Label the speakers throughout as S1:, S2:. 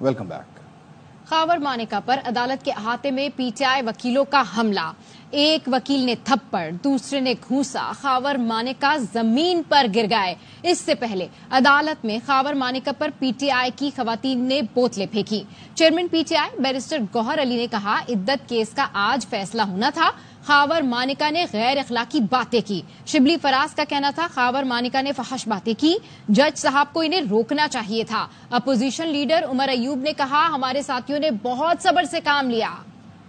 S1: Welcome back.
S2: Khawar मानेका पर अदालत के अहाते में पीटीआई वकीलों का हमला। एक वकील ने थप्पड़, दूसरे ने घूंसा। खावर मानेका जमीन पर गिर गए। इससे पहले अदालत में खावर मानेका पर पीटीआई की खवातीन ने बोतलें फेंकी। Chairman PTI barrister Gohar Ali ने कहा, इद्दत केस का आज फैसला होना था। खावर मानेका ने गैर अखलाकी बातें की। शिबली फराज का कहना था, खावर मानेका ने फहश बातें की। जज साहब को इन्हें रोकना चाहिए था। अपोजिशन लीडर उमर अयूब ने कहा, हमारे साथियों ने बहुत सब्र से काम लिया।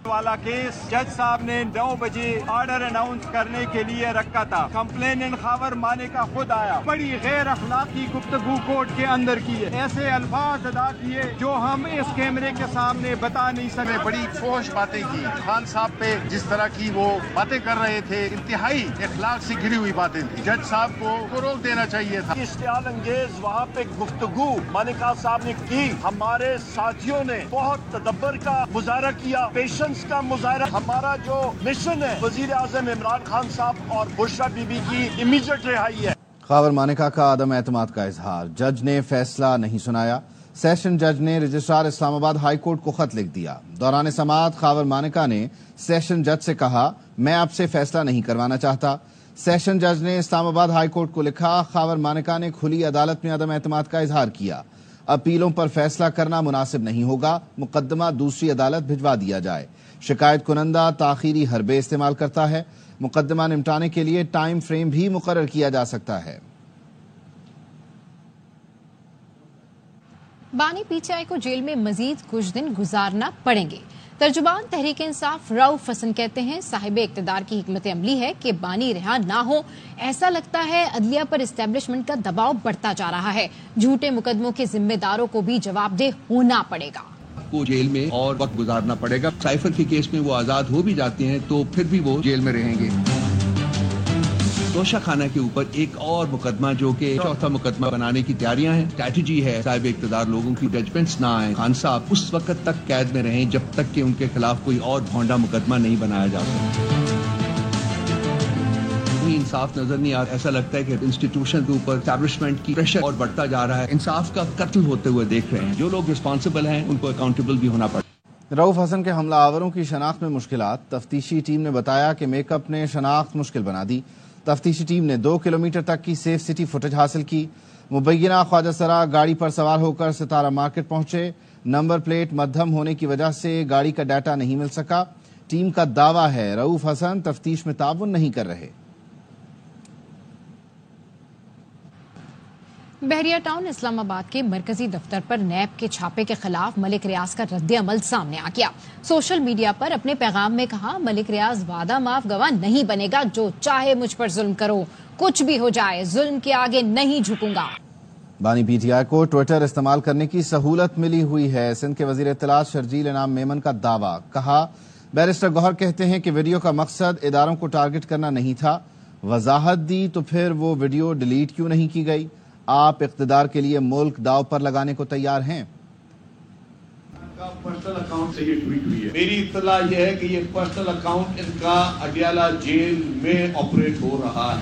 S3: वाला केस जज साहब ने 9 बजे ऑर्डर अनाउंस करने के लिए रखा था। कंप्लेनेंट खावर मानेका खुद आया। बड़ी गैर अखलाकी गुफ्तगू कोर्ट के अंदर की है। ऐसे अल्फाज अदा किए जो हम इस कैमरे के सामने बता नहीं सके।
S4: बड़ी फोश बातें की। खान साहब पे जिस तरह की वो बातें कर रहे थे, इंतहाई अखलाक से घिरी हुई बातें थी। जज साहब को रोक देना चाहिए था।
S3: इश्तियाल अंगेज वहाँ पे गुफ्तगू मानेका साहब ने की। हमारे साथियों ने बहुत तदब्बर का मुजाहरा किया, पेशेंस का मुजाहरा। हमारा जो मिशन है वजीर आजम इमरान खान साहब और बुशरा बीबी की इमीडिएट रिहाई है।
S1: खावर मानेका का आदम एतमाद का इजहार। जज ने फैसला नहीं सुनाया। सेशन जज ने रजिस्ट्रार इस्लामाबाद हाई कोर्ट को खत लिख दिया। दौरान समाअत खावर मानेका ने सेशन जज से कहा, मैं आपसे फैसला नहीं करवाना चाहता। सेशन जज ने इस्लामाबाद हाई कोर्ट को लिखा, खावर मानेका ने खुली अदालत में आदम एतमाद का इजहार किया। अपीलों पर फैसला करना मुनासिब नहीं होगा। मुकदमा दूसरी अदालत भिजवा दिया जाए। शिकायत कुनंदा ताखीरी हरबे इस्तेमाल करता है। मुकदमा निपटाने के लिए टाइम फ्रेम भी मुकर्रर किया जा सकता है।
S2: बानी पीटीआई को जेल में मजीद कुछ दिन गुजारना पड़ेंगे। तर्जुमान तहरीक इंसाफ रऊफ हसन कहते हैं, साहिब इक्तदार की हिकमत अमली है कि बानी रिहा ना हो। ऐसा लगता है अदलिया पर इस्टेब्लिशमेंट का दबाव बढ़ता जा रहा है। झूठे मुकदमों के जिम्मेदारों को भी जवाबदेह होना पड़ेगा।
S5: को जेल में और वक्त गुजारना पड़ेगा। साइफर के केस में वो आजाद हो भी जाते हैं तो फिर भी वो जेल में रहेंगे। तोशा खाना के ऊपर एक और मुकदमा जो कि चौथा मुकदमा बनाने की तैयारियां हैं। स्ट्रैटेजी है साहिब इक्तदार लोगों की जजमेंट्स ना आए। खान साहब उस वक्त तक कैद में रहें जब तक कि उनके खिलाफ कोई और भोंडा मुकदमा नहीं बनाया जा सकता। इंसाफ नजर नहीं आ रहा। ऐसा लगता है कि इंस्टीट्यूशन के ऊपर एस्टैब्लिशमेंट की प्रेशर और बढ़ता जा रहा है। इंसाफ का कत्ल होते हुए देख रहे हैं। जो लोग रिस्पॉन्सिबल हैं उनको अकाउंटेबल भी होना पड़ेगा।
S1: रऊफ हसन के हमलावरों की शनाख्त में मुश्किलात। तफ्तीशी टीम ने बताया कि मेकअप ने शनाख्त मुश्किल बना दी। तफ्तीशी टीम ने 2 किलोमीटर तक की सेफ सिटी फुटेज हासिल की। मुबैना ख्वाजा सरा गाड़ी पर सवार होकर सितारा मार्केट पहुंचे। नंबर प्लेट मध्यम होने की वजह से गाड़ी का डाटा नहीं मिल सका। टीम का दावा है रऊफ हसन तफ्तीश में ताउन नहीं कर रहे।
S2: बहरिया टाउन इस्लामाबाद के मरकजी दफ्तर पर नैब के छापे के खिलाफ मलिक रियाज का रद्द-ए-अमल सामने आ गया। सोशल मीडिया पर अपने पैगाम में कहा, मलिक रियाज वादा माफ गवाह नहीं बनेगा। जो चाहे मुझ पर जुल्म करो, कुछ भी हो जाए, जुल्म के आगे नहीं झुकूंगा।
S1: बानी पीटीआई को ट्विटर इस्तेमाल करने की सहूलत मिली हुई है। सिंध के वजीर इत्तलात शर्जील इनाम मेमन का दावा। कहा, बैरिस्टर गौहर कहते हैं कि वीडियो का मकसद इदारों को टारगेट करना नहीं था। वजाहत दी तो फिर वो वीडियो डिलीट क्यों नहीं की गई? आप इख्तिदार के लिए मुल्क दाव पर लगाने को तैयार हैं?
S4: पर्सनल अकाउंट से ये ट्वीट हुई है। मेरी इत्तला ये है कि ये पर्सनल अकाउंट इनका अडियाला जेल में ऑपरेट हो रहा है।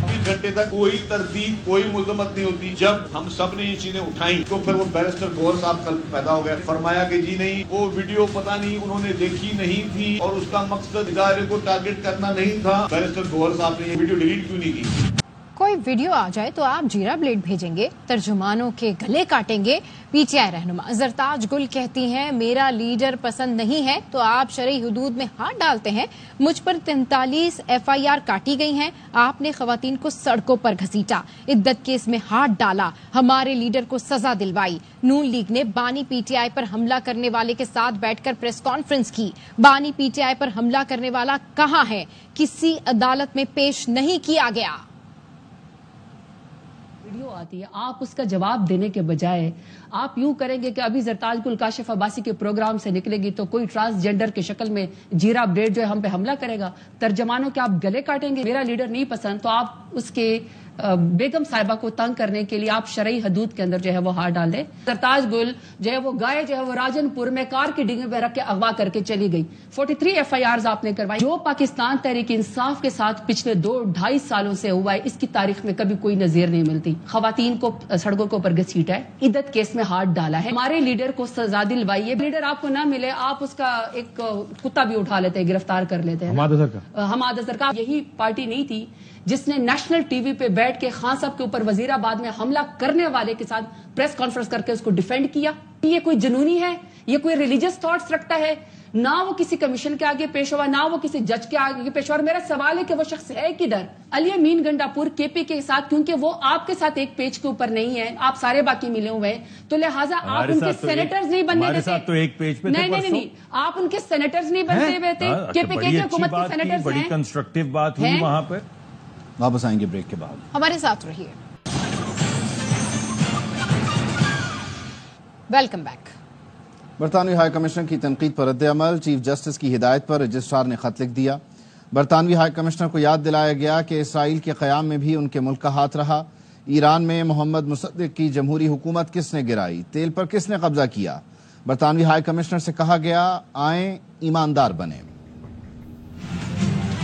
S4: 3 घंटे तक कोई तरतीब, कोई मुल्ज़मत नहीं होती। जब हम सब ने ये चीजें उठाई तो फिर वो बैरिस्टर गौहर साहब कल पैदा हो गया। फरमाया कि जी नहीं, वो वीडियो पता नहीं उन्होंने देखी नहीं थी और उसका मकसद इदारे को टारगेट करना नहीं था। बैरिस्टर गौहर साहब ने ये वीडियो डिलीट क्यों नहीं की?
S2: कोई वीडियो आ जाए तो आप जीरा ब्लेड भेजेंगे, तर्जुमानों के गले काटेंगे। पीटीआई रहनुमा जरताज गुल कहती हैं, मेरा लीडर पसंद नहीं है तो आप शरई हुदूद में हाथ डालते हैं। मुझ पर 43 FIR काटी गई हैं। आपने खवातीन को सड़कों पर घसीटा, इद्दत केस में हाथ डाला, हमारे लीडर को सजा दिलवाई। नून लीग ने बानी पीटीआई पर हमला करने वाले के साथ बैठकर प्रेस कॉन्फ्रेंस की। बानी पीटीआई पर हमला करने वाला कहाँ है? किसी अदालत में पेश नहीं किया गया।
S6: वीडियो आती है, आप उसका जवाब देने के बजाय आप यूं करेंगे कि अभी जरताज गुल काशिफ अब्बासी के प्रोग्राम से निकलेगी तो कोई ट्रांसजेंडर की शक्ल में जीरा ब्लेड जो है हम पे हमला करेगा। तर्जमानों के आप गले काटेंगे। मेरा लीडर नहीं पसंद तो आप उसके बेगम साहिबा को तंग करने के लिए आप शरई हदूद के अंदर जो है वो हाथ डाल दें। सरताज गुल जो है वो गाय जो है वो राजनपुर में कार की डिग्गी में रख के अगवा करके चली गई। 43 FIRs आपने करवाई। जो पाकिस्तान तहरीक इंसाफ के साथ पिछले 2-2.5 सालों से हुआ है, इसकी तारीख में कभी कोई नजीर नहीं मिलती। खवातीन को सड़कों के ऊपर घसीटा है, इद्दत केस में हाथ डाला है, हमारे लीडर को सजा दिलवाई है। लीडर आपको ना मिले, आप उसका एक कुत्ता भी उठा लेते हैं, गिरफ्तार कर लेते हैं। हमाद अजहर का यही पार्टी नहीं थी जिसने नेशनल टीवी पे बैठ के खान साहब के ऊपर वजीराबाद में हमला करने वाले के साथ प्रेस कॉन्फ्रेंस करके उसको डिफेंड किया। ये कोई जुनूनी है, ये कोई रिलीजियस थॉट्स रखता है, ना वो किसी कमीशन के आगे पेश हुआ, ना वो किसी जज के आगे पेश हुआ। और मेरा सवाल है कि वो शख्स है किधर? अली अमीन गंडापुर KP के साथ, क्योंकि वो आपके साथ एक पेज के ऊपर नहीं है, आप सारे बाकी मिले हुए हैं, तो लिहाजा आप उनके सेनेटर्स नहीं बनने देते।
S7: तो एक पेज पे
S6: नहीं, आप उनके सेनेटर्स नहीं बनते हुए थे। KPK की हुकूमत के सेनेटर्स
S7: बड़ी कंस्ट्रक्टिव बात हुई वहां पर।
S1: वापस आएंगे ब्रेक के बाद,
S2: हमारे साथ रहिए। Welcome back.
S1: बरतानवी हाई कमिश्नर की तनकीद पर रद्द-ए-अमल, चीफ जस्टिस की हिदायत पर रजिस्ट्रार ने खत लिख दिया। बरतानवी हाई कमिश्नर को याद दिलाया गया कि इसराइल के क़याम में भी उनके मुल्क का हाथ रहा। ईरान में मोहम्मद मुसद्दिक की जमहूरी हुकूमत किसने गिराई, तेल पर किसने कब्जा किया। बरतानवी हाई कमिश्नर से कहा गया, आए ईमानदार बने।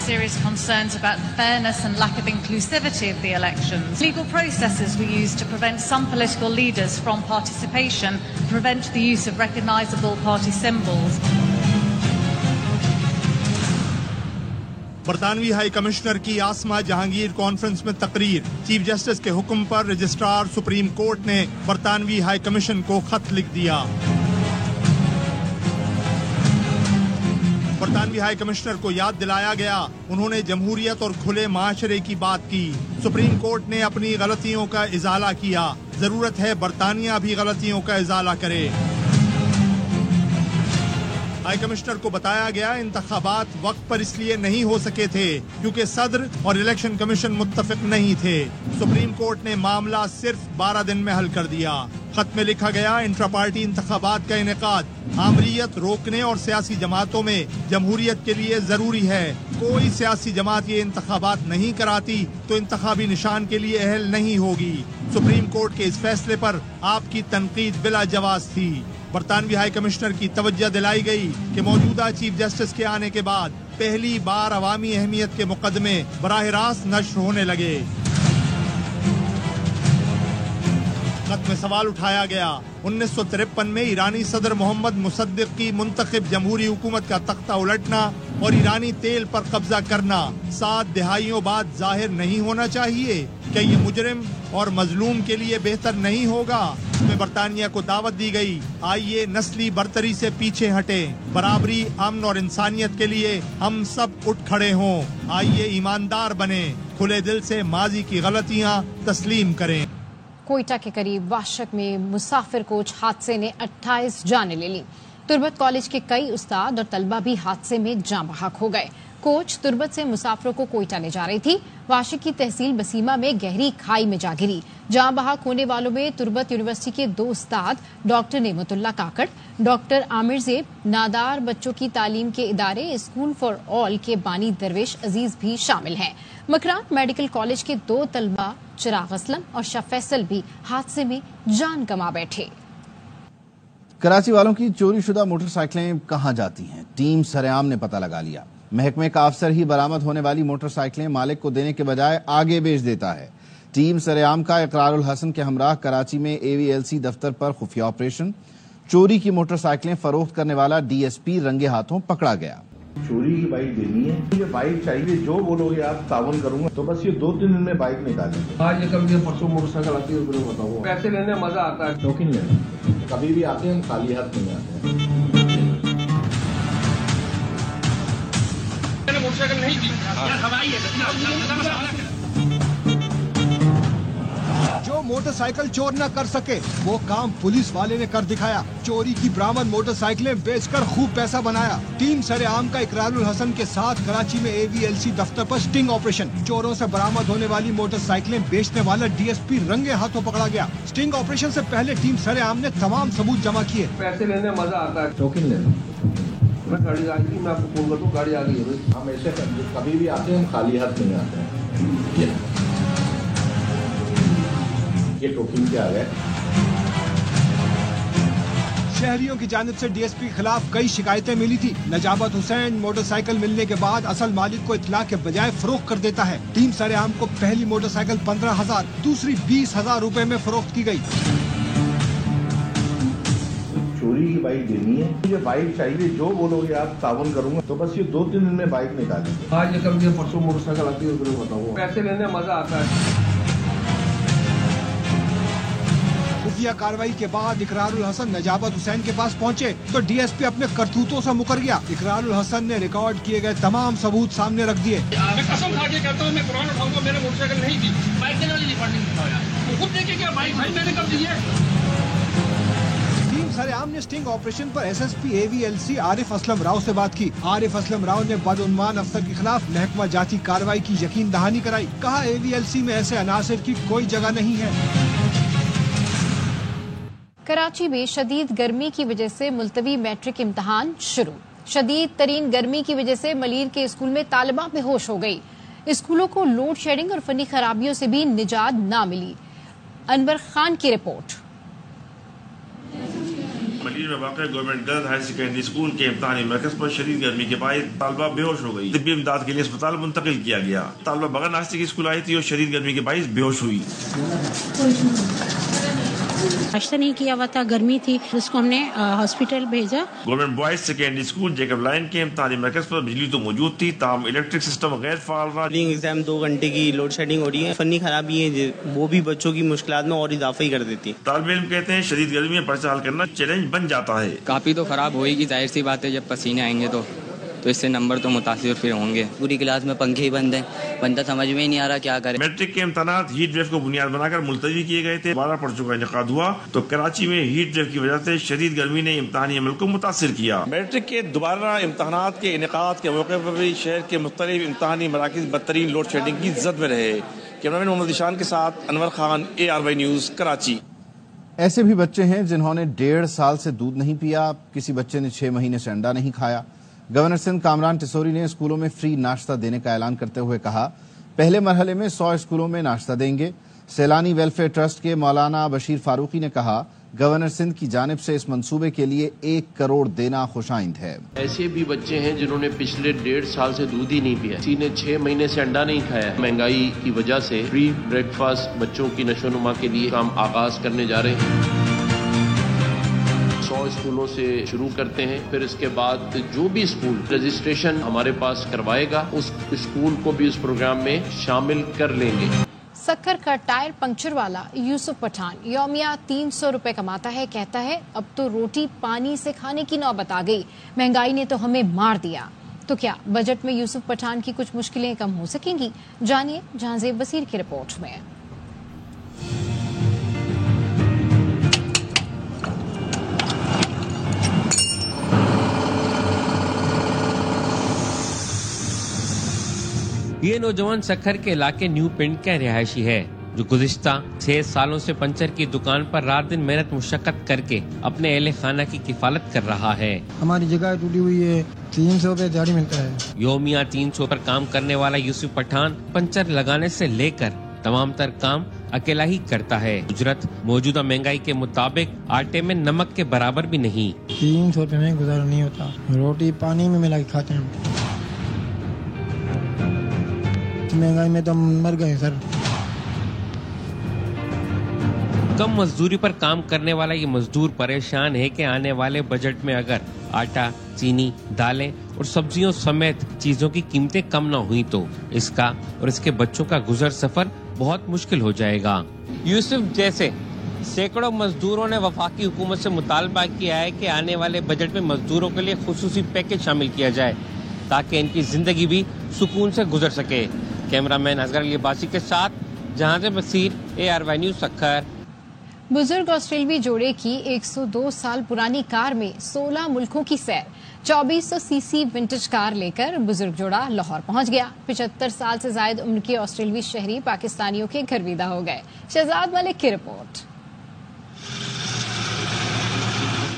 S8: Serious concerns about the fairness and lack of inclusivity of the elections. Legal processes were used to prevent some political leaders from participation, prevent the use of recognisable party symbols.
S9: बरतानवी high commissioner की Asma Jahangir conference में तकरीर। Chief justice के हुक्म पर registrar supreme court ने बरतानवी high commission को खत लिख दिया। बरतानवी हाई कमिश्नर को याद दिलाया गया, उन्होंने जमहूरियत और खुले माशरे की बात की। सुप्रीम कोर्ट ने अपनी गलतियों का इजाला किया, जरूरत है बरतानिया भी गलतियों का इजाला करे। हाई कमिश्नर को बताया गया, इंतखाबात वक्त पर इसलिए नहीं हो सके थे क्योंकि सदर और इलेक्शन कमीशन मुत्तफिक नहीं थे। सुप्रीम कोर्ट ने मामला सिर्फ 12 दिन में हल कर दिया। खत में लिखा गया, इंट्रा पार्टी इंतखाबात का इनेकाद आमरीयत रोकने और सियासी जमातों में जमहूरियत के लिए जरूरी है। कोई सियासी जमात ये इंतखाबात नहीं कराती तो इंतखाबी निशान के लिए अहल नहीं होगी। सुप्रीम कोर्ट के इस फैसले पर आपकी तनकीद बिला जवाज थी। बरतानवी हाई कमिश्नर की तवज्जो दिलाई गई कि मौजूदा चीफ जस्टिस के आने के बाद पहली बार अवामी अहमियत के मुकदमे बराह रास्त नश्र होने लगे। खत में सवाल उठाया गया, 1953 में ईरानी सदर मोहम्मद मुसद्दिक की मुंतखब जमहूरी हुकूमत का तख्ता उलटना और ईरानी तेल पर कब्जा करना 7 दहाइयों बाद जाहिर नहीं होना चाहिए। क्या ये मुजरिम और मजलूम के लिए बेहतर नहीं होगा? में बरतानिया को दावत दी गई, आइए नस्ली बरतरी से पीछे हटें, बराबरी, अमन और इंसानियत के लिए हम सब उठ खड़े हों, आइए ईमानदार बने, खुले दिल से माजी की गलतियां तस्लीम करें।
S2: कोयटा के करीब वाशक में मुसाफिर कोच हादसे ने 28 जानें ले ली। तुर्बत कॉलेज के कई उस्ताद और तलबा भी हादसे में जाँ बहक हो गए। कोच तुर्बत से मुसाफिरों को कोयटा ले जा रही थी। वाशिक की तहसील बसीमा में गहरी खाई में जा गिरी। जाँ बहक होने वालों में तुर्बत यूनिवर्सिटी के 2 उस्ताद डॉक्टर नेमतुल्ला काकड़, डॉक्टर आमिर ज़ेब, नादार बच्चों की तालीम के इदारे स्कूल फॉर ऑल के बानी दरवेश अजीज भी शामिल हैं। मकरान मेडिकल कॉलेज के 2 तलबा चिराग असलम और शाह फैसल भी हादसे में जान गंवा बैठे।
S1: कराची वालों की चोरी शुदा मोटरसाइकिलें कहां जाती हैं, टीम सरेआम ने पता लगा लिया। महकमे का अफसर ही बरामद होने वाली मोटरसाइकिलें मालिक को देने के बजाय आगे बेच देता है। टीम सरेआम का इकरारुल हसन के हमराह कराची में AVLC दफ्तर पर खुफिया ऑपरेशन। चोरी की मोटरसाइकिलें फरोख्त करने वाला DSP रंगे हाथों पकड़ा गया।
S4: चोरी की बाइक देनी है, मुझे बाइक चाहिए, जो बोलोगे आप तावन करूंगा। तो बस ये 2-3 दिन में बाइक निकालेंगे।
S5: आज ये कल परसों मोटरसाइकिल आती है, बताओ पैसे लेने मजा आता है,
S4: शौकीन लेने कभी भी आते हैं, हम खाली हाथ नहीं आते हैं।
S5: मोटरसाइकिल नहीं थी, हवाई है।
S10: जो मोटरसाइकिल चोर न कर सके वो काम पुलिस वाले ने कर दिखाया। चोरी की बरामद मोटरसाइकिलें बेचकर खूब पैसा बनाया। टीम सरेआम का इकरारुल हसन के साथ कराची में AVLC दफ्तर पर स्टिंग ऑपरेशन। चोरों से बरामद होने वाली मोटरसाइकिलें बेचने वाला DSP रंगे हाथों पकड़ा गया। स्टिंग ऑपरेशन से पहले टीम सरेआम ने तमाम सबूत जमा किए।
S5: पैसे लेने मजा आता है, शौकीन लेने। मैं गाड़ी आ गई, मैं आपको फोन कर दूं, गाड़ी आ गई है।
S4: हम ऐसे कभी भी आते हैं, हम खाली हाथ नहीं आते हैं। ये टोकन क्या है?
S10: शहरियों की जानिब से डीएसपी के खिलाफ कई शिकायतें मिली थी। नजाबत हुसैन मोटरसाइकिल मिलने के बाद असल मालिक को इत्तला के बजाय फरोख्त कर देता है। टीम सरेआम को पहली मोटरसाइकिल 15,000, दूसरी 20,000 रुपए में फरोख्त की गई।
S4: चोरी की बाइक देनी है, मुझे बाइक चाहिए, जो बोलोगे आप तावन करूंगा। तो बस ये 2-3 दिन में बाइक निकालेंगे।
S5: आज ये कल के परसों मोटरसाइकिल आती है, तो बताऊँ पैसे लेने मजा आता है।
S10: खुफिया कार्रवाई के बाद इकरारुल हसन नजाबत हुसैन के पास पहुंचे तो डीएसपी अपने करतूतों से मुकर गया। इकरारुल हसन ने रिकॉर्ड किए गए तमाम सबूत सामने रख दिए।
S11: मैं कसम खा के कहता हूँ, मैं कुरान उठाऊंगा, मैंने मोटरसाइकिल नहीं दी, बाइक देने वाली डिपार्टमेंट दिखाया, वो खुद देखे क्या बाइक भाई मैंने कब दी है।
S10: टीम सरेआम ने स्टिंग ऑपरेशन पर एसएसपी AVLC आरिफ असलम राव से बात की। आरिफ असलम राव ने बदउन्वान अफसर के खिलाफ महकमा जाती कार्रवाई की यकीन दहानी कराई। कहा AVLC में ऐसे अनासिर की कोई जगह नहीं है।
S2: कराची में शदीद गर्मी की वजह से मुलतवी मैट्रिक इम्तहान शुरू। शदीद तरीन गर्मी की वजह से मलीर के स्कूल में तालिबा बेहोश हो गई। स्कूलों को लोड शेडिंग और फनी खराबियों से भी निजात ना मिली। अनवर खान की रिपोर्ट।
S12: मलीर में वाक़ government girls higher secondary school के इम्तहानी मरकज पर शदीद गर्मी के बाद तालिबा बेहोश हो गई। तिब्बी इमदाद के लिए अस्पताल मुंतकिल किया गया। तालिबा बगैर नाश्ते की स्कूल आई थी और शदीद गर्मी के बायस बेहोश हुई।
S13: नाश्ता नहीं किया हुआ था, गर्मी थी, उसको हमने हॉस्पिटल भेजा।
S12: Government boys secondary school Jacob line के इम्तहानी मरकज पर बिजली तो मौजूद थी, ताहम इलेक्ट्रिक सिस्टम गैर फाल रहा।
S14: एग्जाम 2 घंटे की लोड शेडिंग हो रही है, फनी खराबी है, वो भी बच्चों की मुश्किलात में और इजाफा ही कर देती है।
S12: तालिब इल्म कहते हैं शदीद गर्मी में पर्चा हल करना चैलेंज बन जाता है।
S15: काफी तो खराब होगी, जाहिर सी बात है, जब पसीने आएंगे तो इससे नंबर तो मुतासिर फिर होंगे।
S16: पूरी क्लास में पंखे ही बंद हैं, बंदा समझ में ही नहीं आ रहा क्या करे।
S12: मैट्रिक के इम्तहानात हीट वेव को बुनियाद बनाकर मुलतवी किए गए थे। 12 पर्चों का इनेकाद हुआ तो कराची में हीट वेव की वजह से शदीद गर्मी ने इम्तहानी अमल को मुतासिर किया। मैट्रिक के दोबारा इम्तहानात के इनेकाद के मौके पर भी शहर के मुख्तलिफ इम्तहानी मराकिज़ बदतरीन लोड शेडिंग की जद में रहे। कैमरामैन मोहम्मद ईशान के साथ अनवर खान, ARY न्यूज़, कराची।
S1: ऐसे भी बच्चे हैं जिन्होंने 1.5 साल से दूध नहीं पिया। किसी बच्चे ने 6 महीने से अंडा नहीं खाया। गवर्नर सिंध कामरान टिसोरी ने स्कूलों में फ्री नाश्ता देने का ऐलान करते हुए कहा, पहले मरहले में 100 स्कूलों में नाश्ता देंगे। सैलानी वेलफेयर ट्रस्ट के मौलाना बशीर फारूकी ने कहा, गवर्नर सिंध की जानिब से इस मंसूबे के लिए 1 करोड़ देना खुशाइंद है।
S17: ऐसे भी बच्चे हैं जिन्होंने पिछले 1.5 साल से दूध ही नहीं पिया, किसी ने 6 महीने से अंडा नहीं खाया। महंगाई की वजह से फ्री ब्रेकफास्ट बच्चों की नशोनुमा के लिए काम आगाज करने जा रहे हैं। 100 स्कूलों से शुरू करते हैं, फिर इसके बाद जो भी स्कूल रजिस्ट्रेशन हमारे पास करवाएगा उस स्कूल को भी इस प्रोग्राम में शामिल कर लेंगे।
S2: सक्कर का टायर पंक्चर वाला यूसुफ पठान यौमिया 300 रुपए कमाता है। कहता है अब तो रोटी पानी से खाने की नौबत आ गई, महंगाई ने तो हमें मार दिया। तो क्या बजट में यूसुफ पठान की कुछ मुश्किलें कम हो सकेंगी? जानिए जहांजेब बसीर की रिपोर्ट में।
S18: ये नौजवान सक्खर के इलाके न्यू पिंड का रिहायशी है, जो गुज़िश्ता 6 सालों से पंचर की दुकान पर रात दिन मेहनत मुशक्कत करके अपने अहले खाना की किफालत कर रहा है।
S19: हमारी जगह टूटी हुई है, 300 रुपए दिहाड़ी मिलता है।
S18: यौमिया 300 पर काम करने वाला यूसुफ पठान पंचर लगाने से लेकर तमाम तर काम अकेला ही करता है। उजरत मौजूदा महंगाई के मुताबिक आटे में नमक के बराबर भी नहीं।
S19: 300 रुपए में गुजारा नहीं होता, रोटी पानी में मिला के खाते हैं। महंगाई में तो मर गए सर।
S18: कम मजदूरी पर काम करने वाला ये मजदूर परेशान है कि आने वाले बजट में अगर आटा, चीनी, दालें और सब्जियों समेत चीजों की कीमतें कम न हुई तो इसका और इसके बच्चों का गुजर सफर बहुत मुश्किल हो जाएगा। यूसुफ जैसे सैकड़ों मजदूरों ने वफाकी हुकूमत से मुतालबा किया है कि आने वाले बजट में मजदूरों के लिए खुसूसी पैकेज शामिल किया जाए ताकि इनकी जिंदगी भी सुकून से गुजर सके। कैमरामैन असगर अली अब्बासी के साथ जहांजेब बसीर, ARY न्यूज़, सक्खर।
S2: बुजुर्ग ऑस्ट्रेलवी जोड़े की 102 साल पुरानी कार में 16 मुल्कों की सैर। 2400 सीसी विंटेज कार लेकर बुजुर्ग जोड़ा लाहौर पहुंच गया। 75 साल से ज्यादा उम्र के ऑस्ट्रेलवी शहरी पाकिस्तानियों के घर विदा हो गए। शहजाद मलिक की रिपोर्ट।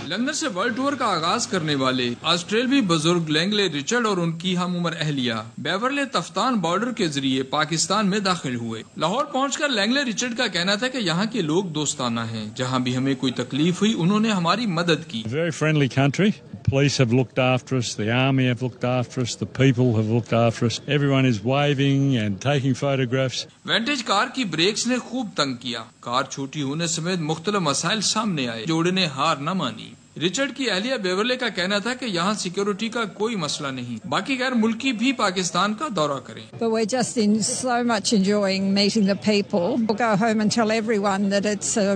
S20: لندن سے ورلڈ ٹور کا آغاز کرنے والے آسٹریلوی بزرگ لینگلے رچرڈ اور ان کی ہم عمر اہلیہ بیورلے تفتان بارڈر کے ذریعے پاکستان میں داخل ہوئے. لاہور پہنچ کر لینگلے رچرڈ کا کہنا تھا کہ یہاں کے لوگ دوستانہ ہیں. جہاں بھی ہمیں کوئی تکلیف ہوئی انہوں نے ہماری مدد کی.
S21: Very friendly country. Police have looked after us, the army have looked after us, the people have looked after us. Everyone is waving and taking photographs.
S20: Vintage car کی بریکس نے خوب تنگ کیا. کار چھوٹی ہونے سمیت مختلف مسائل سامنے آئے. جوڑے نے ہار نہ مانی. رچرڈ کی اہلیہ بیورلے کا کہنا تھا کہ یہاں سیکیورٹی کا کوئی مسئلہ نہیں. باقی غیر ملکی بھی پاکستان کا دورہ کریں.
S22: But we're just so much enjoying meeting the people. We'll go home and tell everyone that it's a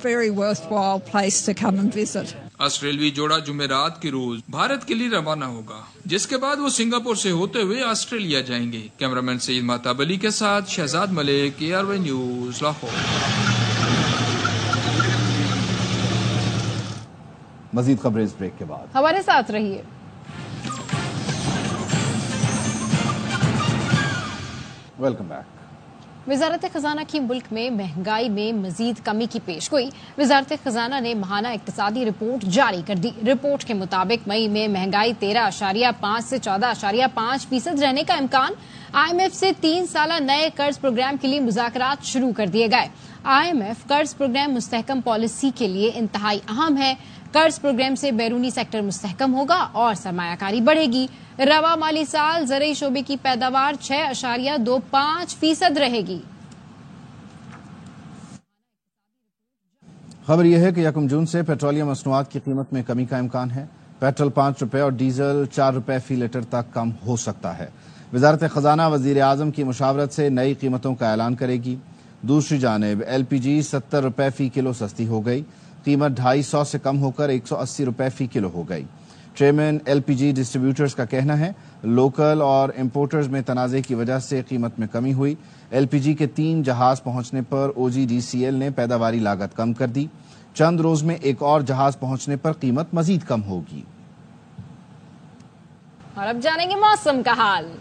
S22: very worthwhile place to come and visit.
S20: آسٹریلوی جوڑا جمعرات کے روز بھارت کے لیے روانہ ہوگا، جس کے بعد وہ سنگاپور سے ہوتے ہوئے آسٹریلیا جائیں گے. کیمرامین سعید مہتاب علی کے ساتھ شہزاد ملک، ARY نیوز، لاہور.
S1: مزید خبریں اس بریک کے بعد.
S2: ہمارے ساتھ رہیے.
S1: Welcome back.
S2: وزارت خزانہ کی ملک میں مہنگائی میں مزید کمی کی پیش گوئی. وزارت خزانہ نے ماہانہ اقتصادی رپورٹ جاری کر دی. رپورٹ کے مطابق مئی میں مہنگائی 13.5 سے 14.5% رہنے کا امکان. IMF سے 3 سالہ نئے قرض پروگرام کے لیے مذاکرات شروع کر دیے گئے. IMF قرض پروگرام مستحکم پالیسی کے لیے انتہائی اہم ہے. قرض پروگرام سے بیرونی سیکٹر مستحکم ہوگا اور سرمایہ کاری بڑھے گی. رواں مالی سال زرعی شعبے کی پیداوار 6.25% رہے گی.
S1: خبر یہ ہے کہ 1 جون سے پیٹرولیم مصنوعات کی قیمت میں کمی کا امکان ہے. پیٹرول 5 روپے اور ڈیزل 4 روپے فی لیٹر تک کم ہو سکتا ہے. وزارت خزانہ وزیر اعظم کی مشاورت سے نئی قیمتوں کا اعلان کرے گی. دوسری جانب LPG 70 روپے فی کلو سستی ہو گئی. قیمت 250 سے کم ہو کر 180 روپے فی کلو ہو گئی. چیئرمین LPG ڈسٹریبیوٹرز کا کہنا ہے لوکل اور امپورٹرز میں تنازع کی وجہ سے قیمت میں کمی ہوئی. LPG کے 3 جہاز پہنچنے پر OGDCL نے پیداواری لاگت کم کر دی. چند روز میں ایک اور جہاز پہنچنے پر قیمت مزید کم ہوگی.
S2: اور اب جانیں گے موسم کا حال.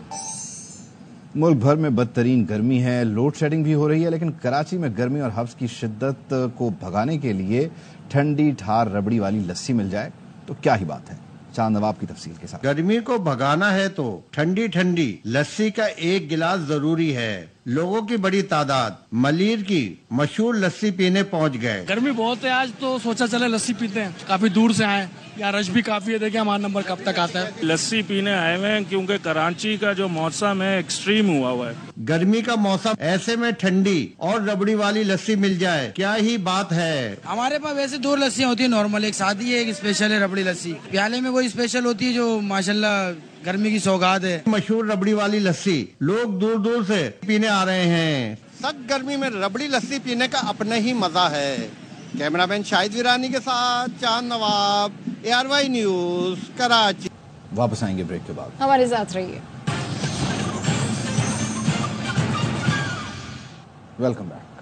S1: ملک بھر میں بدترین گرمی ہے. لوڈ شیڈنگ بھی ہو رہی ہے، لیکن کراچی میں گرمی اور حبس کی شدت کو بھگانے کے لیے ٹھنڈی ٹھار ربڑی والی لسی مل جائے تو کیا ہی بات ہے. چاند نواب کی تفصیل کے ساتھ.
S23: گرمی کو بھگانا ہے تو ٹھنڈی ٹھنڈی لسی کا ایک گلاس ضروری ہے. لوگوں کی بڑی تعداد ملیر کی مشہور لسی پینے پہنچ گئے.
S11: گرمی بہت ہے آج تو سوچا چلے لسی پیتے ہیں. کافی دور سے آئے، یا رش بھی کافی ہے. دیکھیں ہمارا نمبر کب تک آتا ہے.
S7: لسی پینے آئے ہوئے ہیں کیونکہ کراچی کا جو موسم ہے ایکسٹریم ہوا ہے.
S23: گرمی کا موسم، ایسے میں ٹھنڈی اور ربڑی والی لسی مل جائے کیا ہی بات ہے.
S24: ہمارے پاس ویسے 2 لسیاں ہوتی ہیں نارمل، ایک سادی ہے ایک اسپیشل ہے ربڑی لسی. پیالے میں وہ اسپیشل ہوتی ہے جو ماشاءاللہ گرمی کی سوگات ہے.
S23: مشہور ربڑی والی لسی لوگ دور دور سے پینے آ رہے ہیں.
S25: سخت گرمی میں ربڑی لسی پینے کا اپنا ہی مزہ ہے. کیمرہ مین شاہد ویرانی کے ساتھ چاند نواب، ARY نیوز، کراچی.
S1: واپس آئیں گے بریک کے بعد.
S2: ہمارے ساتھ رہیے.
S1: Welcome back.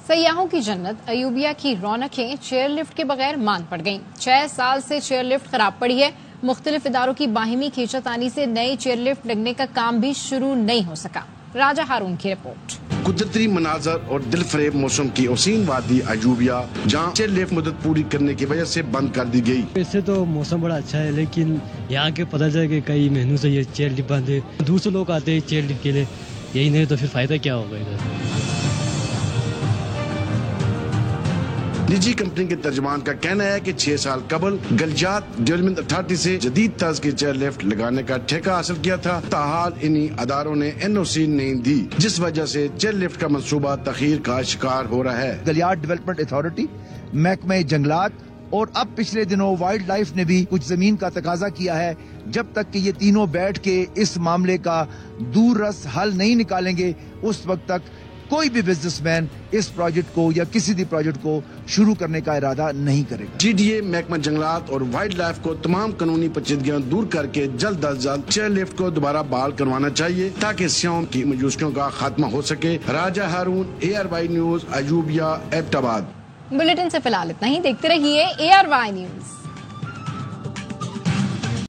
S2: سیاحوں کی جنت ایوبیہ کی رونقیں چیئر لفٹ کے بغیر مان پڑ گئیں. 6 سال سے چیئر لفٹ خراب پڑی ہے. مختلف اداروں کی باہمی کھینچاتانی سے نئی چیئر لفٹ لگنے کا کام بھی شروع نہیں ہو سکا. راجہ ہارون کی رپورٹ.
S26: قدرتی مناظر اور دل فریب موسم کی حسین وادی ایوبیہ، جہاں چیئر لفٹ مدت پوری کرنے کی وجہ سے بند کر دی گئی.
S27: ویسے تو موسم بڑا اچھا ہے، لیکن یہاں کے پتہ چلا کہ کئی مہینوں سے یہ چیئر لفٹ بند ہے. دور سے لوگ آتے ہیں چیئر لفٹ کے لیے، یہی نہیں تو پھر فائدہ کیا ہوگا ادھر.
S26: نجی کمپنی کے ترجمان کا کہنا ہے کہ 6 سال قبل گلجات ڈیولپمنٹ اتھارٹی سے جدید طرز کی چیئر لفٹ لگانے کا ٹھیکہ حاصل کیا تھا. تاحال انہی اداروں نے NOC نہیں دی، جس وجہ سے چیئر لفٹ کا منصوبہ تاخیر کا شکار ہو رہا ہے.
S28: گلیات ڈیولپمنٹ اتھارٹی، محکمہ جنگلات اور اب پچھلے دنوں وائلڈ لائف نے بھی کچھ زمین کا تقاضا کیا ہے. جب تک کہ یہ تینوں بیٹھ کے اس معاملے کا دور رس حل نہیں نکالیں گے، اس وقت تک کوئی بھی بزنس مین اس پروجیکٹ کو یا کسی بھی پروجیکٹ کو شروع کرنے کا ارادہ نہیں کرے گا.
S26: GDA، محکمہ جنگلات اور وائلڈ لائف کو تمام قانونی پیچیدگیاں دور کر کے جلد از جلد چیئر لفٹ کو دوبارہ بحال کروانا چاہیے تاکہ سیاحوں کی مایوسیوں کا خاتمہ ہو سکے. راجہ ہارون، ARY نیوز، ایوبیہ، ایبٹ آباد.
S2: بلیٹن سے فی الحال اتنا ہی. دیکھتے رہیے ARY نیوز.